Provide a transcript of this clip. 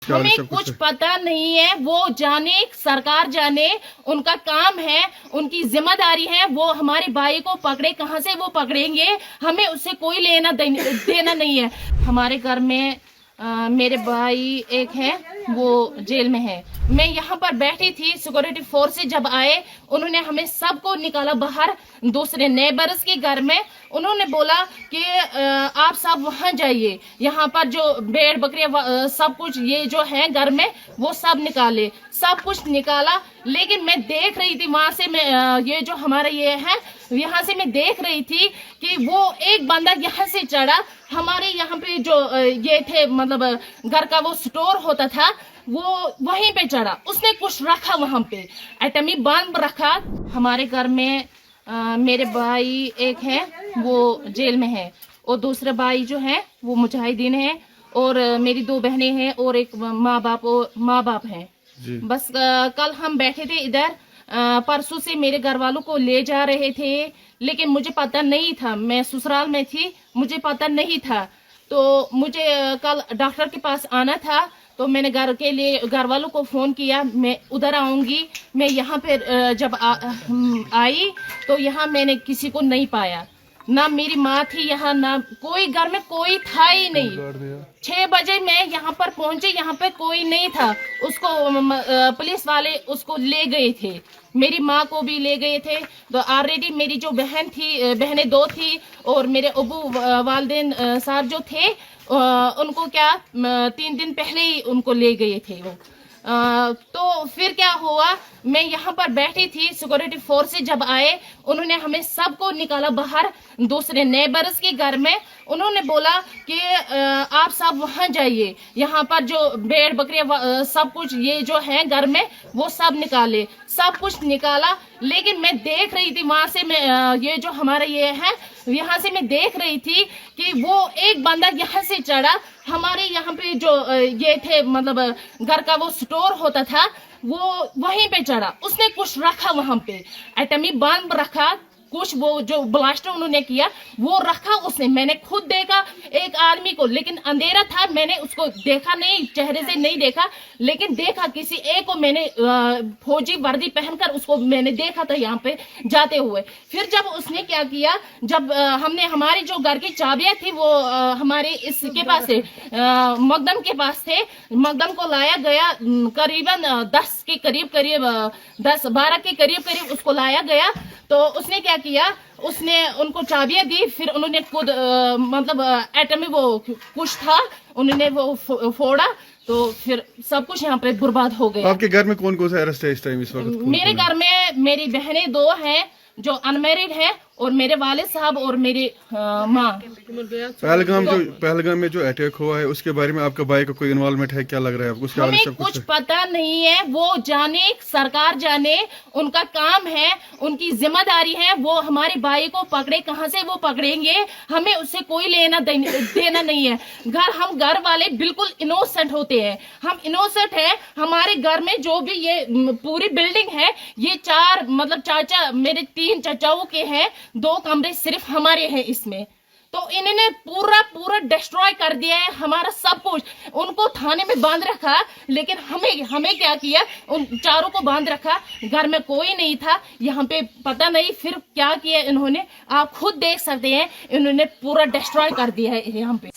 हमें कुछ पता नहीं है, वो जाने, सरकार जाने, उनका काम है, उनकी जिम्मेदारी है। वो हमारे भाई को पकड़े, कहाँ से वो पकड़ेंगे, हमें उससे कोई लेना देना नहीं है। हमारे घर में मेरे भाई एक है, वो जेल में है। मैं यहाँ पर बैठी थी, सिक्योरिटी फोर्स से जब आए, उन्होंने हमें सबको निकाला बाहर दूसरे नेबर्स के घर में। उन्होंने बोला कि आप सब वहाँ जाइए, यहाँ पर जो भेड़ बकरियाँ सब कुछ ये जो है घर में वो सब निकाले, सब कुछ निकाला। लेकिन मैं देख रही थी वहां से, मैं ये जो हमारा ये है, यहाँ से मैं देख रही थी कि वो एक बंदा यहाँ से चढ़ा, हमारे यहाँ पे जो ये थे, मतलब घर का वो स्टोर होता था, वो वहीं पे चढ़ा, उसने कुछ रखा वहां पे, एटमी बम रखा। हमारे घर में मेरे भाई एक है, वो जेल में है, और दूसरा भाई जो है वो मुजाहिदीन है, और मेरी 2 बहनें हैं, और एक माँ बाप हैं। बस कल हम बैठे थे इधर, परसों से मेरे घर वालों को ले जा रहे थे, लेकिन मुझे पता नहीं था, मैं ससुराल में थी, मुझे पता नहीं था। तो मुझे कल डॉक्टर के पास आना था, तो मैंने घर वालों को फोन किया, मैं उधर आऊंगी। मैं यहाँ पे जब आई तो यहाँ मैंने किसी को नहीं पाया, ना मेरी माँ थी यहाँ, ना कोई घर में कोई था ही नहीं। 6 बजे मैं यहाँ पर पहुंचे, यहाँ पे कोई नहीं था। उसको पुलिस वाले उसको ले गए थे, मेरी माँ को भी ले गए थे। तो ऑलरेडी मेरी जो बहनें 2 थी, और मेरे अबू वालिदैन साहब जो थे, उनको क्या 3 दिन पहले ही उनको ले गए थे वो। तो फिर क्या हुआ, मैं यहाँ पर बैठी थी, सिक्योरिटी फोर्स से जब आए, उन्होंने हमें सबको निकाला बाहर दूसरे नेबर्स के घर में। उन्होंने बोला कि आप सब वहाँ जाइए, यहाँ पर जो भेड़ बकरियाँ सब कुछ ये जो है घर में वो सब निकाले, सब कुछ निकाला। लेकिन मैं देख रही थी वहां से, मैं ये जो हमारा ये है, यहाँ से मैं देख रही थी कि वो एक बंदा यहाँ से चढ़ा, हमारे यहाँ पे जो ये थे, मतलब घर का वो स्टोर होता था, वो वहीं पे चढ़ा, उसने कुछ रखा वहां पे, एटमी बम रखा, कुछ वो जो ब्लास्टर उन्होंने किया वो रखा उसने। मैंने खुद देखा एक आदमी को, लेकिन अंधेरा था, मैंने उसको देखा नहीं, चेहरे से नहीं देखा, लेकिन देखा किसी एक को मैंने फौजी वर्दी पहनकर उसको मैंने देखा था यहाँ पे जाते हुए। फिर जब उसने क्या किया, जब हमने हमारी जो घर की चाबियां थी वो हमारे इसके पास थे, मकदम के पास थे, मकदम को लाया गया, करीबन 10 के करीब 10-12 के करीब उसको लाया गया। तो उसने क्या किया, उसने उनको चाबियां दी, फिर उन्होंने खुद मतलब एटमी वो कुछ था, उन्होंने वो फोड़ा, तो फिर सब कुछ यहाँ पे बर्बाद हो गया। आपके घर में कौन कौन सा अरेस्ट है इस टाइम, इस वक्त? मेरे घर में मेरी बहनें 2 हैं जो अनमैरिड है, और मेरे वालिद साहब और मेरी माँ। पहलगाम में जो अटैक हुआ है उसके बारे में आपका भाई का कोई इन्वॉल्वमेंट है, क्या लग रहा है आपको? हमें कुछ पता नहीं है, वो जाने, सरकार जाने, उनका काम है, उनकी जिम्मेदारी है। वो हमारे भाई को पकड़े, कहाँ से वो पकड़ेंगे, हमें उससे कोई लेना देना नहीं है। हम घर वाले बिल्कुल इनोसेंट होते हैं, हम इनोसेंट है। हमारे घर में जो भी ये पूरी बिल्डिंग है, ये 4 मतलब चाचा, मेरे 3 चाचाओं के हैं, 2 कमरे सिर्फ हमारे हैं इसमें। तो इन्होंने पूरा डिस्ट्रॉय कर दिया है हमारा सब कुछ। उनको थाने में बांध रखा, लेकिन हमें क्या किया, उन 4 को बांध रखा। घर में कोई नहीं था, यहाँ पे पता नहीं फिर क्या किया इन्होंने, आप खुद देख सकते हैं, इन्होंने पूरा डिस्ट्रॉय कर दिया है यहाँ पे।